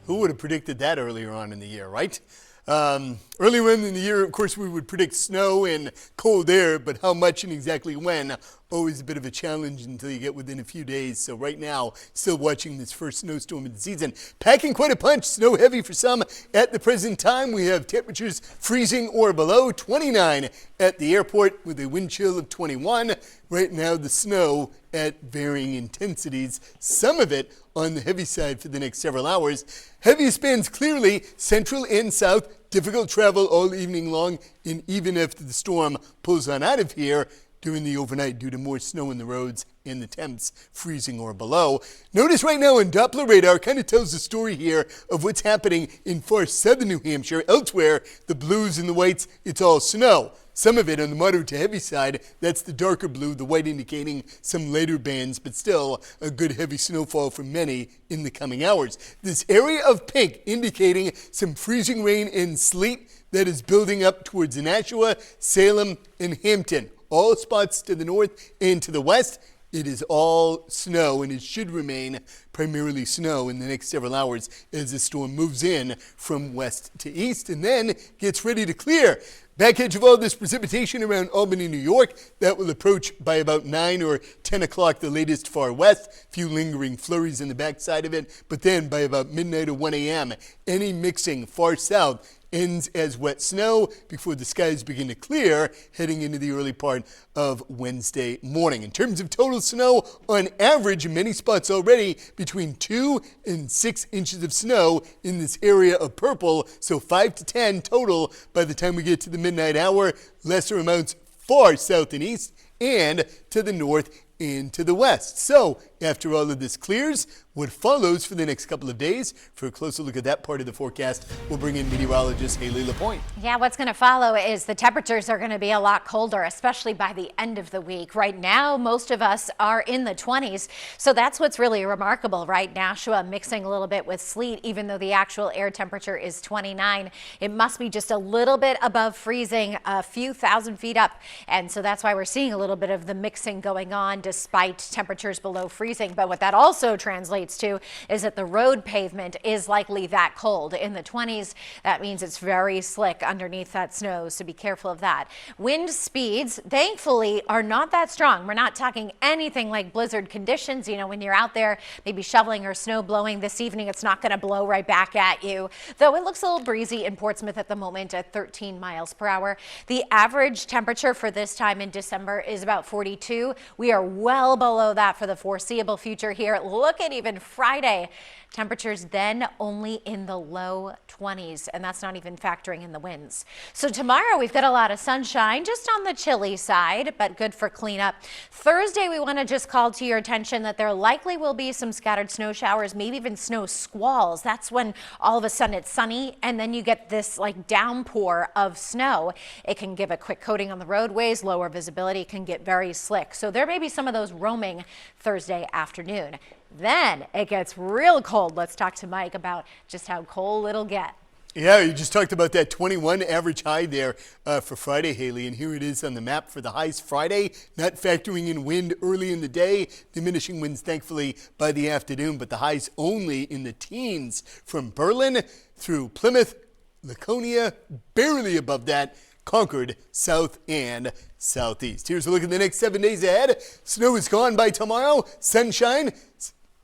Who would have predicted that earlier on in the year, right? Earlier on in the year, of course, we would predict snow and cold air, but how much and exactly when, always a bit of a challenge until you get within a few days. So right now, still watching this first snowstorm of the season. Packing quite a punch, snow heavy for some. At the present time, we have temperatures freezing or below, 29 at the airport with a wind chill of 21. Right now, the snow at varying intensities, some of it on the heavy side for the next several hours. Heaviest spans clearly central and south. Difficult travel all evening long, and even after the storm pulls on out of here during the overnight due to more snow in the roads and the temps freezing or below. Notice right now on Doppler radar kind of tells the story here of what's happening in far southern New Hampshire. Elsewhere, the blues and the whites, it's all snow. Some of it on the moderate to heavy side, that's the darker blue, the white indicating some later bands, but still a good heavy snowfall for many in the coming hours. This area of pink indicating some freezing rain and sleet that is building up towards Nashua, Salem, and Hampton. All spots to the north and to the west. It is all snow, and it should remain primarily snow in the next several hours as the storm moves in from west to east and then gets ready to clear. Back edge of all this precipitation around Albany, New York, that will approach by about 9 or 10 o'clock the latest far west. Few lingering flurries in the backside of it, but then by about midnight or 1 a.m., any mixing far south ends as wet snow before the skies begin to clear heading into the early part of Wednesday morning. In terms of total snow, on average, in many spots already between 2 and 6 inches of snow in this area of purple, so 5 to 10 total by the time we get to the midnight hour. Lesser amounts far south and east and to the north and to the west. So after all of this clears, what follows for the next couple of days? For a closer look at that part of the forecast, we'll bring in meteorologist Haley LaPointe. Yeah, what's going to follow is the temperatures are going to be a lot colder, especially by the end of the week. Right now, most of us are in the 20s, so that's what's really remarkable, right? Nashua mixing a little bit with sleet, even though the actual air temperature is 29. It must be just a little bit above freezing, a few thousand feet up, and so that's why we're seeing a little bit of the mixing going on despite temperatures below freezing. But what that also translates to is that the road pavement is likely that cold in the 20s. That means it's very slick underneath that snow, so be careful of that. Wind speeds, thankfully, are not that strong. We're not talking anything like blizzard conditions. You know, when you're out there maybe shoveling or snow blowing this evening, it's not going to blow right back at you, though it looks a little breezy in Portsmouth at the moment at 13 miles per hour. The average temperature for this time in December is about 42. We are well below that for the foreseeable future here. Look at even Friday. Temperatures then only in the low 20s, and that's not even factoring in the winds. So tomorrow we've got a lot of sunshine, just on the chilly side, but good for cleanup. Thursday, we want to just call to your attention that there likely will be some scattered snow showers, maybe even snow squalls. That's when all of a sudden it's sunny, and then you get this like downpour of snow. It can give a quick coating on the roadways, lower visibility, can get very slick. So there may be some of those roaming Thursday afternoon. Then it gets real cold. Let's talk to Mike about just how cold it'll get. Yeah, you just talked about that 21 average high there for Friday, Haley, and here it is on the map for the highs Friday, not factoring in wind early in the day, diminishing winds thankfully by the afternoon, but the highs only in the teens from Berlin through Plymouth, Laconia, barely above that, Concord, south and southeast. Here's a look at the next 7 days ahead. Snow is gone by tomorrow. Sunshine.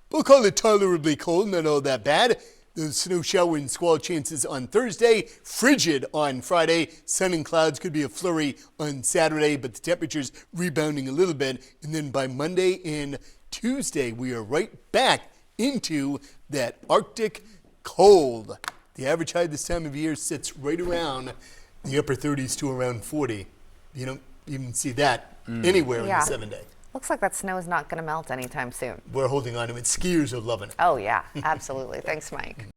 We'll call it tolerably cold, not all that bad. Those snow shower and squall chances on Thursday. Frigid on Friday. Sun and clouds could be a flurry on Saturday, but the temperatures rebounding a little bit. And then by Monday and Tuesday, we are right back into that Arctic cold. The average high this time of year sits right around the upper 30s to around 40. You don't even see that anywhere in the 7 day. Looks like that snow is not going to melt anytime soon. We're holding on to it. Skiers are loving it. Oh, yeah, absolutely. Thanks, Mike.